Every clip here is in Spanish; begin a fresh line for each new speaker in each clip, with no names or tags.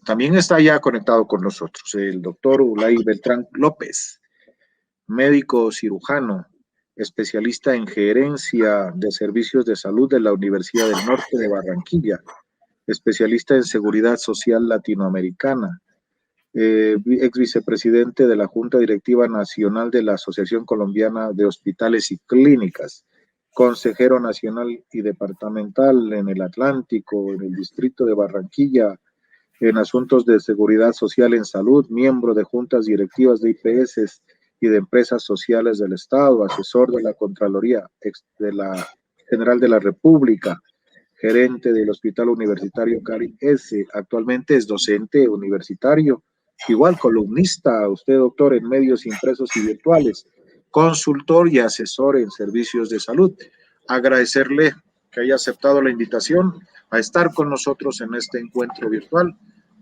También está ya conectado con nosotros el doctor Ulay Beltrán López, médico cirujano, especialista en gerencia de servicios de salud de la Universidad del Norte de Barranquilla, especialista en seguridad social latinoamericana, ex vicepresidente de la Junta Directiva Nacional de la Asociación Colombiana de Hospitales y Clínicas, consejero nacional y departamental en el Atlántico, en el distrito de Barranquilla, en asuntos de seguridad social en salud, miembro de juntas directivas de IPS y de empresas sociales del Estado, asesor de la Contraloría de la General de la República, gerente del Hospital Universitario Cari S. Actualmente es docente universitario, igual columnista, usted doctor en medios impresos y virtuales, consultor y asesor en servicios de salud. Agradecerle que haya aceptado la invitación a estar con nosotros en este encuentro virtual.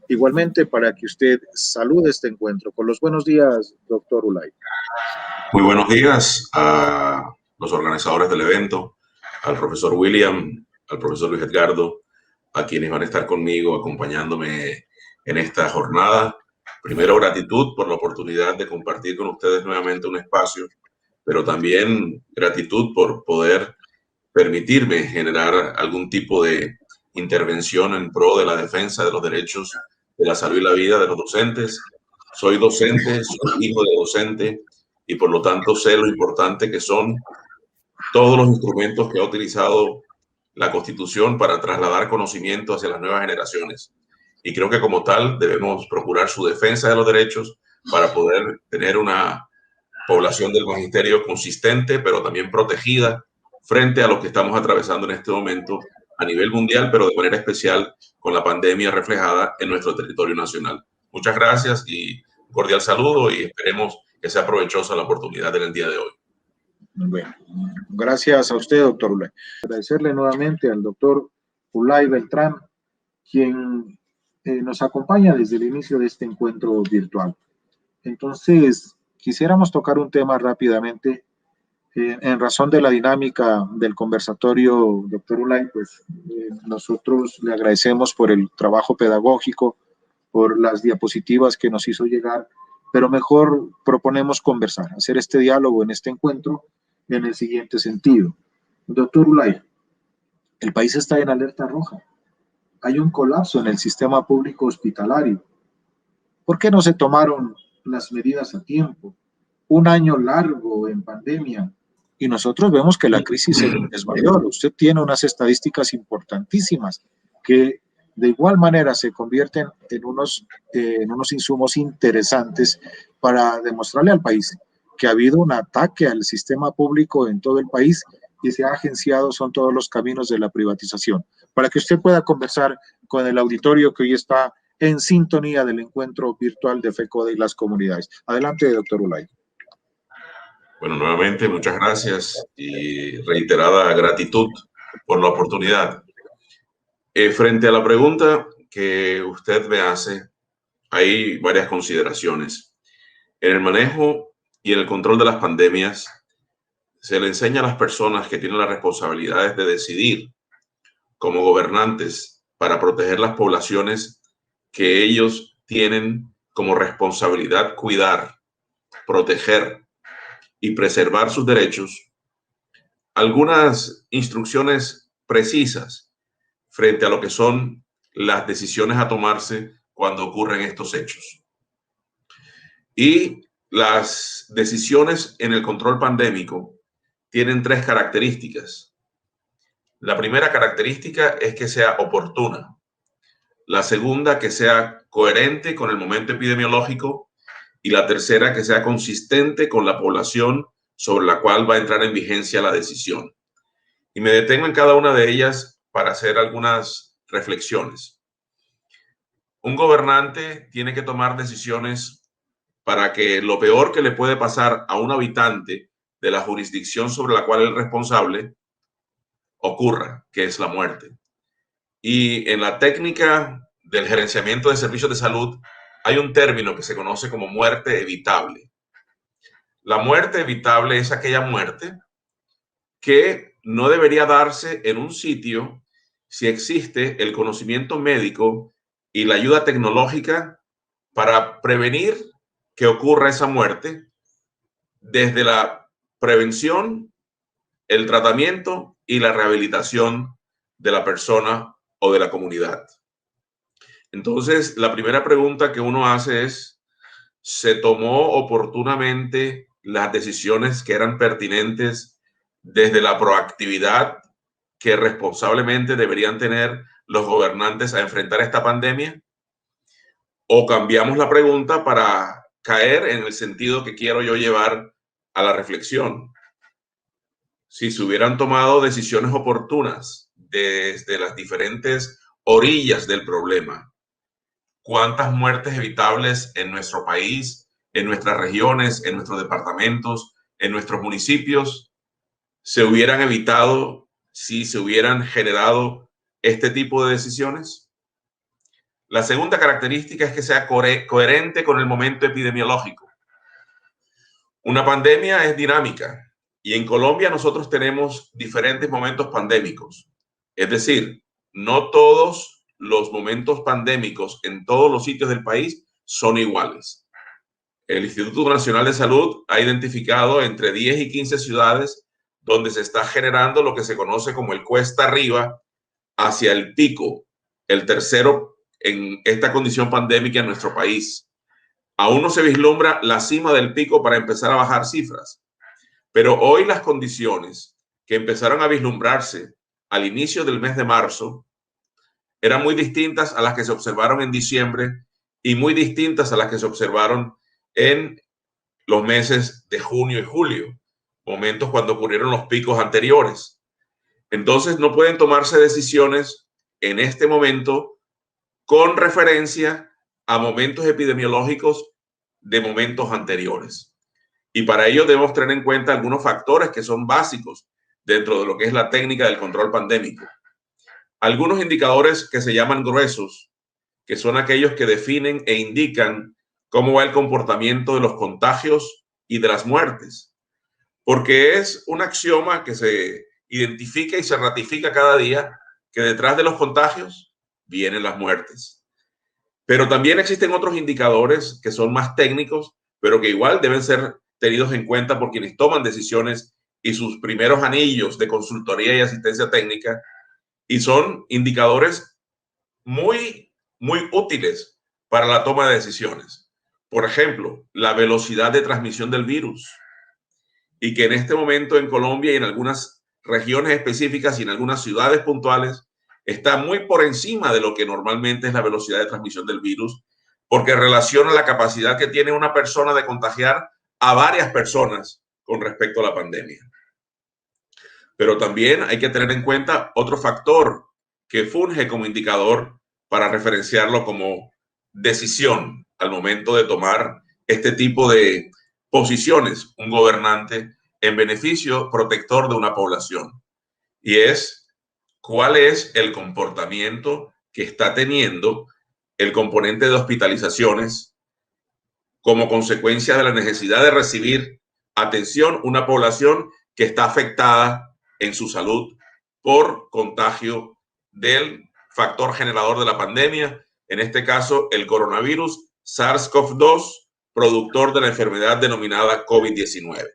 Igualmente, para que usted salude este encuentro. Con los buenos días, doctor Ulay.
Muy buenos días a los organizadores del evento, al profesor William, al profesor Luis Edgardo, a quienes van a estar conmigo acompañándome en esta jornada. Primero, gratitud por la oportunidad de compartir con ustedes nuevamente un espacio, pero también gratitud por poder permitirme generar algún tipo de intervención en pro de la defensa de los derechos de la salud y la vida de los docentes. Soy docente, soy hijo de docente y por lo tanto sé lo importante que son todos los instrumentos que ha utilizado la Constitución para trasladar conocimiento hacia las nuevas generaciones. Y creo que como tal debemos procurar su defensa de los derechos para poder tener una población del magisterio consistente, pero también protegida frente a lo que estamos atravesando en este momento a nivel mundial, pero de manera especial con la pandemia reflejada en nuestro territorio nacional. Muchas gracias y un cordial saludo y esperemos que sea provechosa la oportunidad del día de hoy.
Bueno, gracias a usted, doctor Ulay. Agradecerle nuevamente al doctor Ulay Beltrán, quien nos acompaña desde el inicio de este encuentro virtual. Entonces, quisiéramos tocar un tema rápidamente. En razón de la dinámica del conversatorio, doctor Ulay, pues nosotros le agradecemos por el trabajo pedagógico, por las diapositivas que nos hizo llegar, pero mejor proponemos conversar, hacer este diálogo en este encuentro en el siguiente sentido. Doctor Ulay, el país está en alerta roja. Hay un colapso en el sistema público hospitalario. ¿Por qué no se tomaron las medidas a tiempo? Un año largo en pandemia y nosotros vemos que la crisis es mayor. Usted tiene unas estadísticas importantísimas que de igual manera se convierten en unos insumos interesantes para demostrarle al país que ha habido un ataque al sistema público en todo el país y se ha agenciado son todos los caminos de la privatización. Para que usted pueda conversar con el auditorio que hoy está en sintonía del encuentro virtual de FECODE y las comunidades. Adelante, doctor Ulay.
Bueno, nuevamente muchas gracias y reiterada gratitud por la oportunidad. Frente a la pregunta que usted me hace, hay varias consideraciones. En el manejo y en el control de las pandemias, se le enseña a las personas que tienen las responsabilidades de decidir como gobernantes para proteger las poblaciones que ellos tienen como responsabilidad cuidar, proteger y preservar sus derechos, algunas instrucciones precisas frente a lo que son las decisiones a tomarse cuando ocurren estos hechos. Y las decisiones en el control pandémico tienen tres características. La primera característica es que sea oportuna. La segunda, que sea coherente con el momento epidemiológico. Y la tercera, que sea consistente con la población sobre la cual va a entrar en vigencia la decisión. Y me detengo en cada una de ellas para hacer algunas reflexiones. Un gobernante tiene que tomar decisiones para que lo peor que le puede pasar a un habitante de la jurisdicción sobre la cual es el responsable ocurra, que es la muerte. Y en la técnica del gerenciamiento de servicios de salud hay un término que se conoce como muerte evitable. La muerte evitable es aquella muerte que no debería darse en un sitio si existe el conocimiento médico y la ayuda tecnológica para prevenir que ocurra esa muerte desde la prevención, el tratamiento y la rehabilitación de la persona o de la comunidad. Entonces, la primera pregunta que uno hace es, ¿se tomó oportunamente las decisiones que eran pertinentes desde la proactividad que responsablemente deberían tener los gobernantes a enfrentar esta pandemia? ¿O cambiamos la pregunta para caer en el sentido que quiero yo llevar a la reflexión? Si se hubieran tomado decisiones oportunas desde las diferentes orillas del problema, ¿cuántas muertes evitables en nuestro país, en nuestras regiones, en nuestros departamentos, en nuestros municipios se hubieran evitado si se hubieran generado este tipo de decisiones? La segunda característica es que sea coherente con el momento epidemiológico. Una pandemia es dinámica y en Colombia nosotros tenemos diferentes momentos pandémicos. Es decir, no todos los momentos pandémicos en todos los sitios del país son iguales. El Instituto Nacional de Salud ha identificado entre 10 y 15 ciudades donde se está generando lo que se conoce como el cuesta arriba hacia el pico, el tercero en esta condición pandémica en nuestro país. Aún no se vislumbra la cima del pico para empezar a bajar cifras, pero hoy las condiciones que empezaron a vislumbrarse al inicio del mes de marzo eran muy distintas a las que se observaron en diciembre y muy distintas a las que se observaron en los meses de junio y julio, momentos cuando ocurrieron los picos anteriores. Entonces no pueden tomarse decisiones en este momento con referencia a momentos epidemiológicos de momentos anteriores. Y para ello debemos tener en cuenta algunos factores que son básicos dentro de lo que es la técnica del control pandémico. Algunos indicadores que se llaman gruesos, que son aquellos que definen e indican cómo va el comportamiento de los contagios y de las muertes, porque es un axioma que se identifica y se ratifica cada día que detrás de los contagios vienen las muertes. Pero también existen otros indicadores que son más técnicos, pero que igual deben ser tenidos en cuenta por quienes toman decisiones y sus primeros anillos de consultoría y asistencia técnica, y son indicadores muy útiles para la toma de decisiones. Por ejemplo, la velocidad de transmisión del virus, y que en este momento en Colombia y en algunas regiones específicas y en algunas ciudades puntuales está muy por encima de lo que normalmente es la velocidad de transmisión del virus, porque relaciona la capacidad que tiene una persona de contagiar a varias personas con respecto a la pandemia. Pero también hay que tener en cuenta otro factor que funge como indicador para referenciarlo como decisión al momento de tomar este tipo de posiciones, un gobernante en beneficio protector de una población. Y es cuál es el comportamiento que está teniendo el componente de hospitalizaciones como consecuencia de la necesidad de recibir atención una población que está afectada en su salud por contagio del factor generador de la pandemia, en este caso el coronavirus SARS-CoV-2, productor de la enfermedad denominada COVID-19.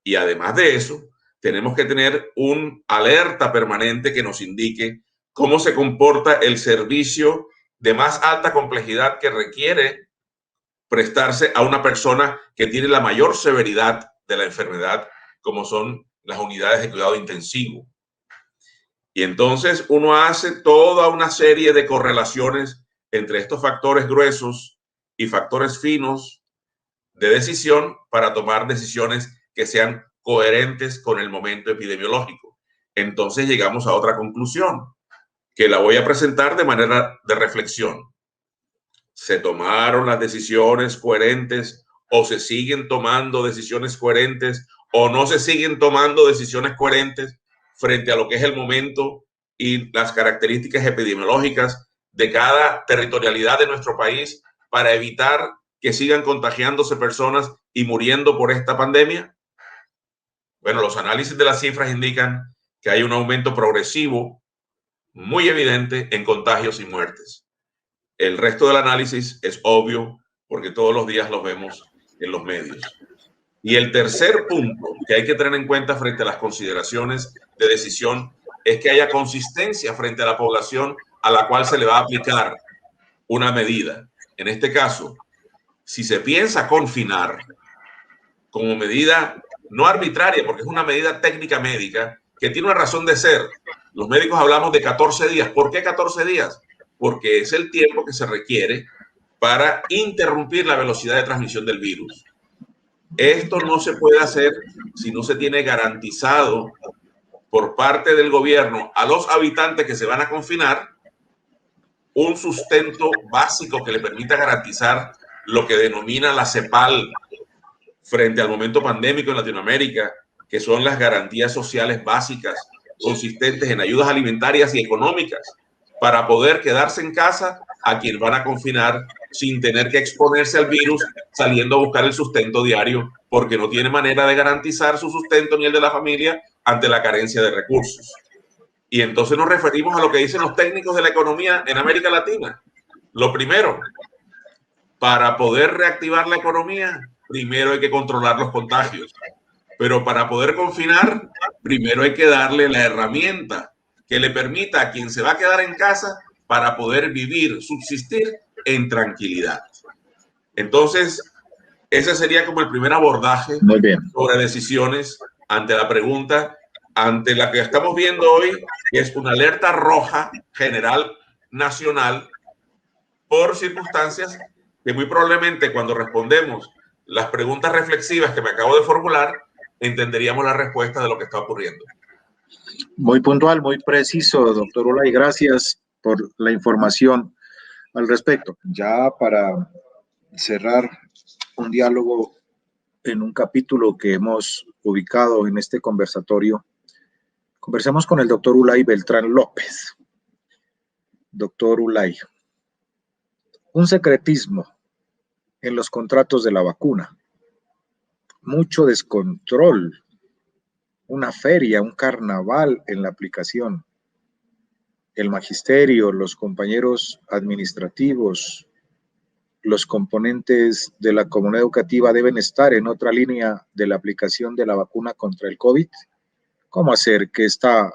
Y además de eso, tenemos que tener una alerta permanente que nos indique cómo se comporta el servicio de más alta complejidad que requiere prestarse a una persona que tiene la mayor severidad de la enfermedad, como son las unidades de cuidado intensivo. Y entonces uno hace toda una serie de correlaciones entre estos factores gruesos y factores finos de decisión para tomar decisiones que sean coherentes con el momento epidemiológico. Entonces llegamos a otra conclusión, que la voy a presentar de manera de reflexión. ¿Se tomaron las decisiones coherentes o se siguen tomando decisiones coherentes o no se siguen tomando decisiones coherentes frente a lo que es el momento y las características epidemiológicas de cada territorialidad de nuestro país para evitar que sigan contagiándose personas y muriendo por esta pandemia? Bueno, los análisis de las cifras indican que hay un aumento progresivo muy evidente en contagios y muertes. El resto del análisis es obvio porque todos los días lo vemos en los medios. Y el tercer punto que hay que tener en cuenta frente a las consideraciones de decisión es que haya consistencia frente a la población a la cual se le va a aplicar una medida. En este caso, si se piensa confinar como medida no arbitraria, porque es una medida técnica médica que tiene una razón de ser. Los médicos hablamos de 14 días. ¿Por qué 14 días? Porque es el tiempo que se requiere para interrumpir la velocidad de transmisión del virus. Esto no se puede hacer si no se tiene garantizado por parte del gobierno a los habitantes que se van a confinar un sustento básico que le permita garantizar lo que denomina la CEPAL frente al momento pandémico en Latinoamérica, que son las garantías sociales básicas consistentes en ayudas alimentarias y económicas para poder quedarse en casa a quien van a confinar sin tener que exponerse al virus saliendo a buscar el sustento diario porque no tiene manera de garantizar su sustento ni el de la familia ante la carencia de recursos. Y entonces nos referimos a lo que dicen los técnicos de la economía en América Latina. Lo primero, para poder reactivar la economía, primero hay que controlar los contagios. Pero para poder confinar, primero hay que darle la herramienta que le permita a quien se va a quedar en casa para poder vivir, subsistir en tranquilidad. Entonces, ese sería como el primer abordaje sobre decisiones ante la pregunta, ante la que estamos viendo hoy, que es una alerta roja general nacional por circunstancias que muy probablemente cuando respondemos las preguntas reflexivas que me acabo de formular, entenderíamos la respuesta de lo que está ocurriendo.
Muy puntual, muy preciso, doctor Ulay. Gracias por la información al respecto. Ya para cerrar un diálogo en un capítulo que hemos ubicado en este conversatorio, conversamos con el doctor Ulay Beltrán López. Doctor Ulay, un secretismo en los contratos de la vacuna, mucho descontrol, una feria, un carnaval en la aplicación. El magisterio, los compañeros administrativos, los componentes de la comunidad educativa deben estar en otra línea de la aplicación de la vacuna contra el COVID. ¿Cómo hacer que esta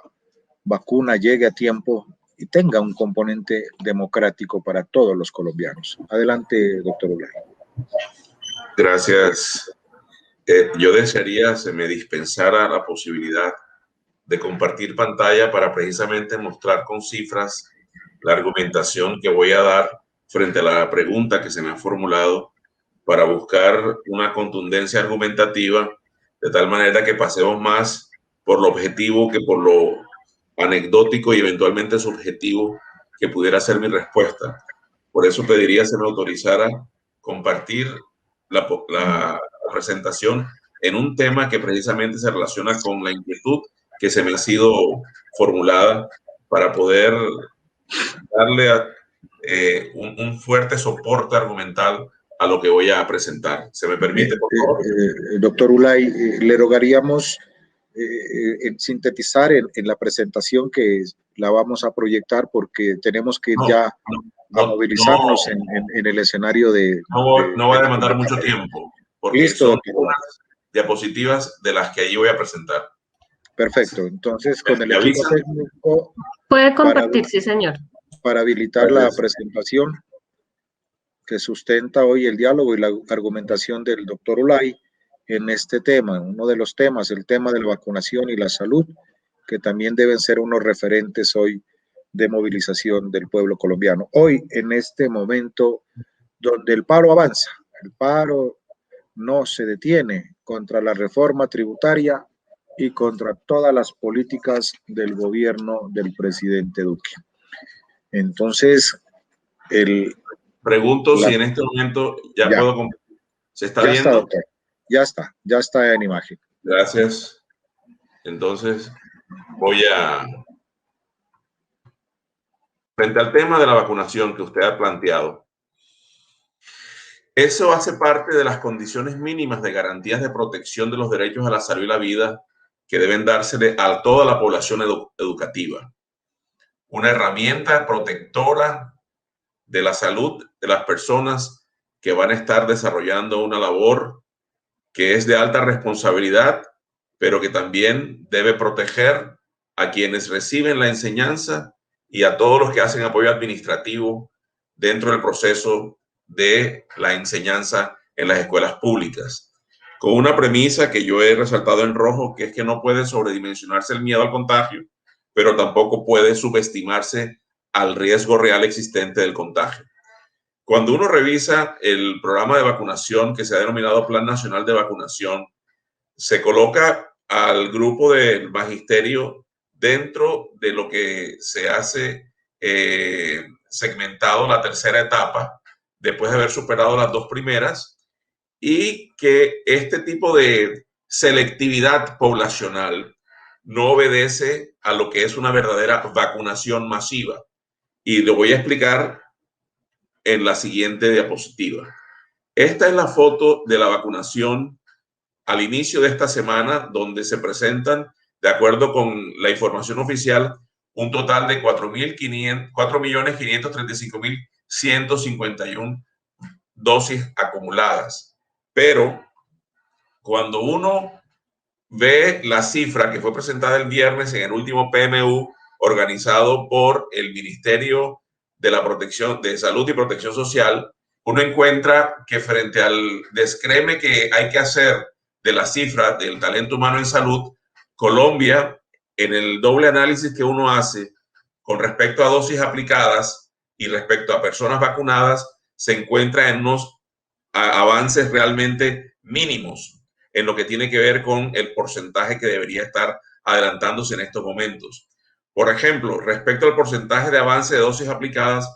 vacuna llegue a tiempo y tenga un componente democrático para todos los colombianos? Adelante, doctor Ulay.
Gracias. Yo desearía se me dispensara la posibilidad de compartir pantalla para precisamente mostrar con cifras la argumentación que voy a dar frente a la pregunta que se me ha formulado para buscar una contundencia argumentativa de tal manera que pasemos más por lo objetivo que por lo anecdótico y eventualmente subjetivo que pudiera ser mi respuesta. Por eso pediría se me autorizara compartir la presentación en un tema que precisamente se relaciona con la inquietud que se me ha sido formulada para poder darle un fuerte soporte argumental a lo que voy a presentar. ¿Se me permite, por favor?
Doctor Ulay, le rogaríamos sintetizar en la presentación que la vamos a proyectar porque tenemos que ir a movilizarnos en el escenario de...
No va a demandar mucho tiempo, porque
listo,
son unas diapositivas de las que allí voy a presentar.
Perfecto, entonces con el equipo técnico...
Puede compartir, sí, señor.
Para habilitar la presentación que sustenta hoy el diálogo y la argumentación del doctor Ulay en este tema, uno de los temas, el tema de la vacunación y la salud, que también deben ser unos referentes hoy de movilización del pueblo colombiano. Hoy, en este momento donde el paro avanza, el paro no se detiene contra la reforma tributaria y contra todas las políticas del gobierno del presidente Duque. Entonces,
pregunto si en este momento ya puedo... ¿Se está viendo?
Está, doctor. Ya está en imagen.
Gracias. Entonces, voy a... Frente al tema de la vacunación que usted ha planteado, eso hace parte de las condiciones mínimas de garantías de protección de los derechos a la salud y la vida que deben dársele a toda la población educativa. Una herramienta protectora de la salud de las personas que van a estar desarrollando una labor que es de alta responsabilidad, pero que también debe proteger a quienes reciben la enseñanza y a todos los que hacen apoyo administrativo dentro del proceso de la enseñanza en las escuelas públicas. Con una premisa que yo he resaltado en rojo, que es que no puede sobredimensionarse el miedo al contagio, pero tampoco puede subestimarse al riesgo real existente del contagio. Cuando uno revisa el programa de vacunación que se ha denominado Plan Nacional de Vacunación, se coloca al grupo del magisterio dentro de lo que se hace segmentado la tercera etapa, después de haber superado las dos primeras, y que este tipo de selectividad poblacional no obedece a lo que es una verdadera vacunación masiva. Y lo voy a explicar en la siguiente diapositiva. Esta es la foto de la vacunación al inicio de esta semana, donde se presentan, de acuerdo con la información oficial, un total de 4.535.151 dosis acumuladas. Pero cuando uno ve la cifra que fue presentada el viernes en el último PMU organizado por el Ministerio de la Protección de Salud y Protección Social, uno encuentra que frente al descreme que hay que hacer de la cifra del talento humano en salud, Colombia, en el doble análisis que uno hace con respecto a dosis aplicadas y respecto a personas vacunadas, se encuentra en unos avances realmente mínimos en lo que tiene que ver con el porcentaje que debería estar adelantándose en estos momentos. Por ejemplo, respecto al porcentaje de avance de dosis aplicadas,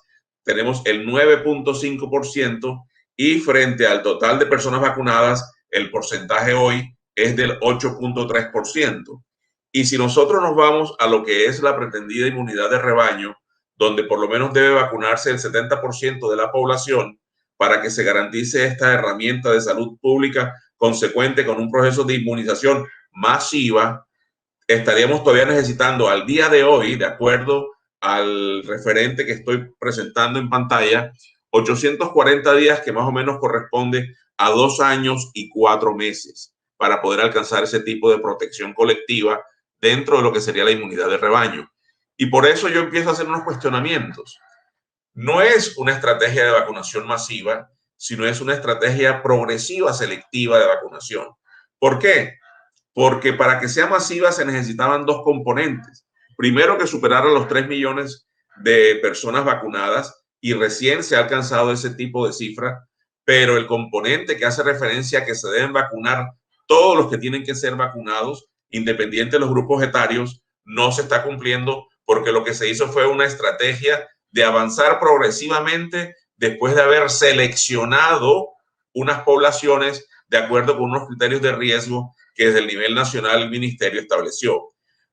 tenemos el 9.5% y frente al total de personas vacunadas, el porcentaje hoy es del 8.3%. Y si nosotros nos vamos a lo que es la pretendida inmunidad de rebaño, donde por lo menos debe vacunarse el 70% de la población para que se garantice esta herramienta de salud pública consecuente con un proceso de inmunización masiva, estaríamos todavía necesitando al día de hoy, de acuerdo al referente que estoy presentando en pantalla, 840 días, que más o menos corresponde a 2 años y 4 meses para poder alcanzar ese tipo de protección colectiva dentro de lo que sería la inmunidad de rebaño. Y por eso yo empiezo a hacer unos cuestionamientos. No es una estrategia de vacunación masiva, sino es una estrategia progresiva selectiva de vacunación. ¿Por qué? Porque para que sea masiva se necesitaban dos componentes. Primero, que superara los 3 millones de personas vacunadas, y recién se ha alcanzado ese tipo de cifra, pero el componente que hace referencia a que se deben vacunar todos los que tienen que ser vacunados, independiente de los grupos etarios, no se está cumpliendo, porque lo que se hizo fue una estrategia de avanzar progresivamente después de haber seleccionado unas poblaciones de acuerdo con unos criterios de riesgo que desde el nivel nacional el ministerio estableció.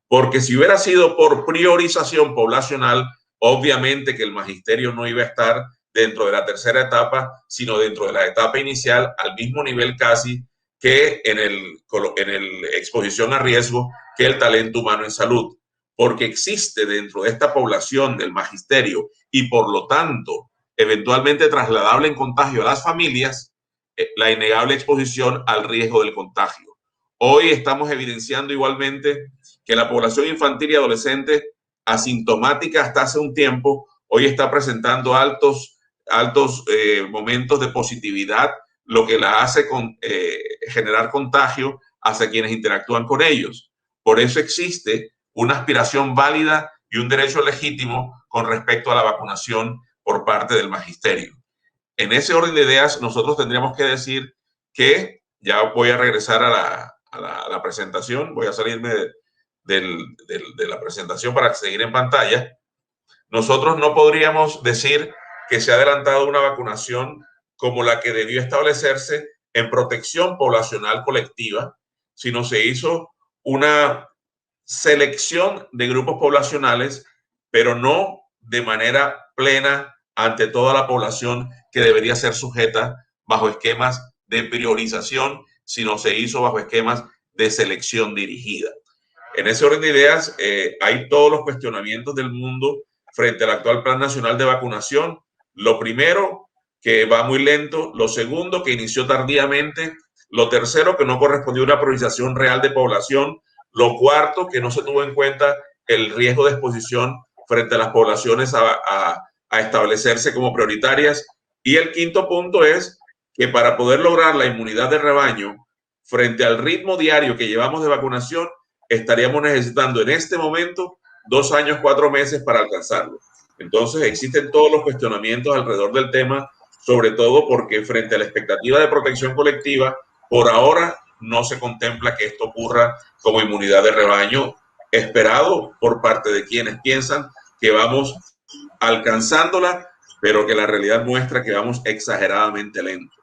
Porque si hubiera sido por priorización poblacional, obviamente que el magisterio no iba a estar dentro de la tercera etapa, sino dentro de la etapa inicial, al mismo nivel casi que en el exposición a riesgo que el talento humano en salud. Porque existe dentro de esta población del magisterio y por lo tanto eventualmente trasladable en contagio a las familias, la innegable exposición al riesgo del contagio. Hoy estamos evidenciando igualmente que la población infantil y adolescente asintomática hasta hace un tiempo, hoy está presentando altos momentos de positividad, lo que la hace generar contagio hacia quienes interactúan con ellos. Por eso existe una aspiración válida y un derecho legítimo con respecto a la vacunación por parte del magisterio. En ese orden de ideas, nosotros tendríamos que decir que, ya voy a regresar a la presentación, voy a salirme de la presentación para seguir en pantalla. Nosotros no podríamos decir que se ha adelantado una vacunación como la que debió establecerse en protección poblacional colectiva, sino se hizo una selección de grupos poblacionales, pero no de manera plena ante toda la población que debería ser sujeta bajo esquemas de priorización, sino se hizo bajo esquemas de selección dirigida. En ese orden de ideas, hay todos los cuestionamientos del mundo frente al actual Plan Nacional de Vacunación. Lo primero, que va muy lento. Lo segundo, que inició tardíamente. Lo tercero, que no correspondió a una priorización real de población. Lo cuarto, que no se tuvo en cuenta el riesgo de exposición frente a las poblaciones a establecerse como prioritarias. Y el quinto punto es que para poder lograr la inmunidad de rebaño frente al ritmo diario que llevamos de vacunación, estaríamos necesitando en este momento 2 años, 4 meses para alcanzarlo. Entonces existen todos los cuestionamientos alrededor del tema, sobre todo porque frente a la expectativa de protección colectiva, por ahora no se contempla que esto ocurra como inmunidad de rebaño, esperado por parte de quienes piensan que vamos alcanzándola, pero que la realidad muestra que vamos exageradamente lento.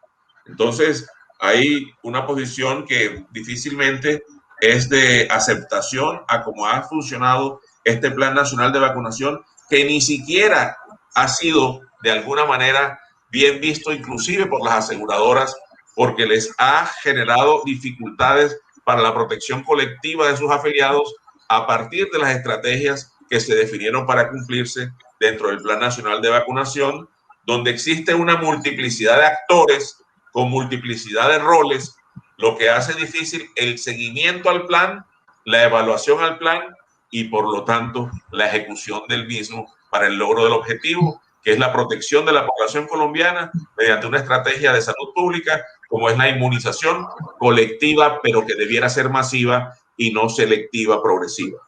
Entonces, hay una posición que difícilmente es de aceptación a cómo ha funcionado este Plan Nacional de Vacunación, que ni siquiera ha sido de alguna manera bien visto, inclusive por las aseguradoras, porque les ha generado dificultades para la protección colectiva de sus afiliados a partir de las estrategias que se definieron para cumplirse dentro del Plan Nacional de Vacunación, donde existe una multiplicidad de actores con multiplicidad de roles, lo que hace difícil el seguimiento al plan, la evaluación al plan y por lo tanto la ejecución del mismo para el logro del objetivo, que es la protección de la población colombiana mediante una estrategia de salud pública como es la inmunización colectiva, pero que debiera ser masiva y no selectiva, progresiva.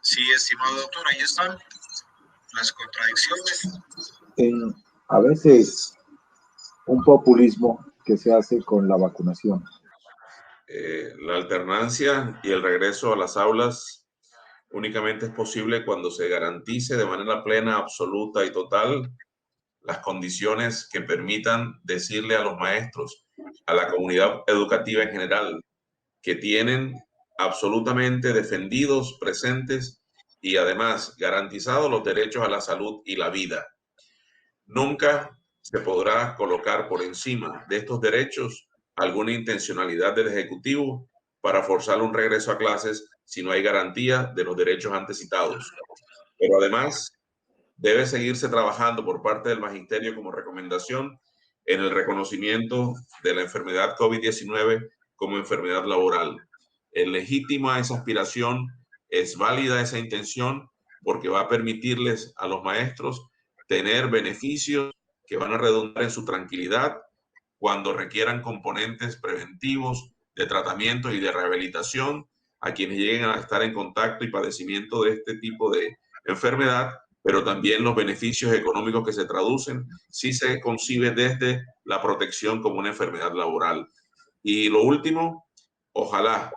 Sí, estimado doctor, ahí están las contradicciones.
A veces un populismo que se hace con la vacunación.
La alternancia y el regreso a las aulas únicamente es posible cuando se garantice de manera plena, absoluta y total las condiciones que permitan decirle a los maestros, a la comunidad educativa en general, que tienen absolutamente defendidos, presentes y además garantizados los derechos a la salud y la vida. Nunca se podrá colocar por encima de estos derechos alguna intencionalidad del Ejecutivo para forzar un regreso a clases si no hay garantía de los derechos antes citados. Pero además, debe seguirse trabajando por parte del magisterio como recomendación en el reconocimiento de la enfermedad COVID-19 como enfermedad laboral. Es legítima esa aspiración, es válida esa intención, porque va a permitirles a los maestros tener beneficios que van a redundar en su tranquilidad cuando requieran componentes preventivos de tratamiento y de rehabilitación a quienes lleguen a estar en contacto y padecimiento de este tipo de enfermedad, pero también los beneficios económicos que se traducen si se concibe desde la protección como una enfermedad laboral. Y lo último, ojalá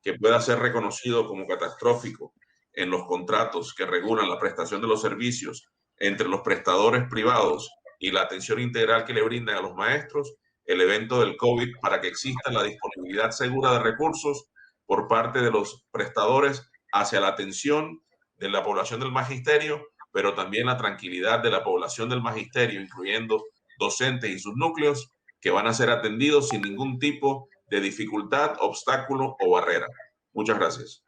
que pueda ser reconocido como catastrófico en los contratos que regulan la prestación de los servicios entre los prestadores privados y la atención integral que le brindan a los maestros, el evento del COVID, para que exista la disponibilidad segura de recursos por parte de los prestadores hacia la atención de la población del magisterio, pero también la tranquilidad de la población del magisterio, incluyendo docentes y sus núcleos, que van a ser atendidos sin ningún tipo de dificultad, obstáculo o barrera. Muchas gracias.